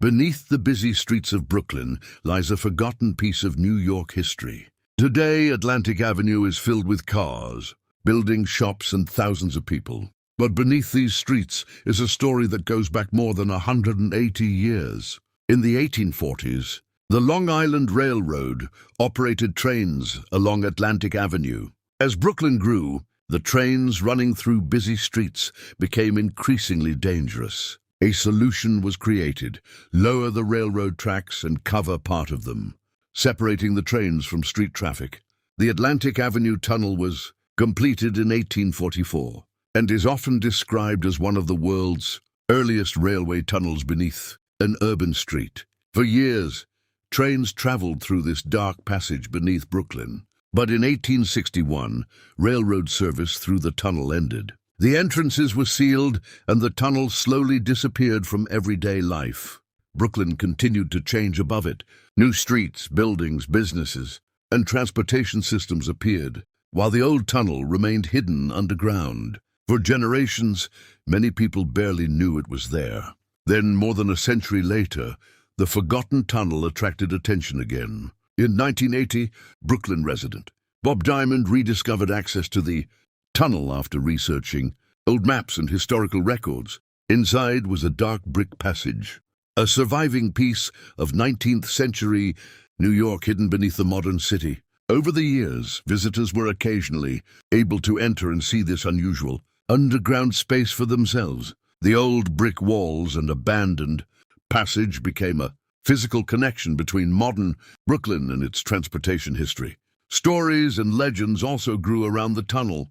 Beneath the busy streets of Brooklyn lies a forgotten piece of New York history. Today, Atlantic Avenue is filled with cars, buildings, shops, and thousands of people. But beneath these streets is a story that goes back more than 180 years. In the 1840s, the Long Island Railroad operated trains along Atlantic Avenue. As Brooklyn grew, the trains running through busy streets became increasingly dangerous. A solution was created: lower the railroad tracks and cover part of them, separating the trains from street traffic. The Atlantic Avenue Tunnel was completed in 1844 and is often described as one of the world's earliest railway tunnels beneath an urban street. For years, trains traveled through this dark passage beneath Brooklyn. But in 1861, railroad service through the tunnel ended. The entrances were sealed, and the tunnel slowly disappeared from everyday life. Brooklyn continued to change above it. New streets, buildings, businesses, and transportation systems appeared, while the old tunnel remained hidden underground. For generations, many people barely knew it was there. Then, more than a century later, the forgotten tunnel attracted attention again. In 1980, Brooklyn resident Bob Diamond rediscovered access to the tunnel after researching old maps and historical records. Inside was a dark brick passage, a surviving piece of 19th century New York hidden beneath the modern city. Over the years, visitors were occasionally able to enter and see this unusual underground space for themselves. The old brick walls and abandoned passage became a physical connection between modern Brooklyn and its transportation history. Stories and legends also grew around the tunnel,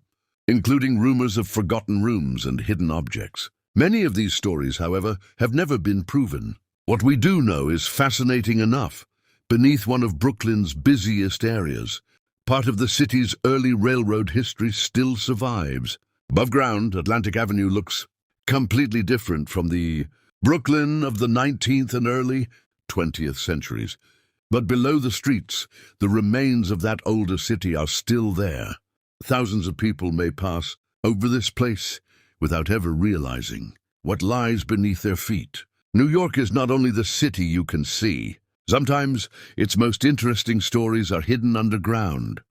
including rumors of forgotten rooms and hidden objects. Many of these stories, however, have never been proven. What we do know is fascinating enough. Beneath one of Brooklyn's busiest areas, part of the city's early railroad history still survives. Above ground, Atlantic Avenue looks completely different from the Brooklyn of the 19th and early 20th centuries. But below the streets, the remains of that older city are still there. Thousands of people may pass over this place without ever realizing what lies beneath their feet. New York is not only the city you can see. Sometimes its most interesting stories are hidden underground.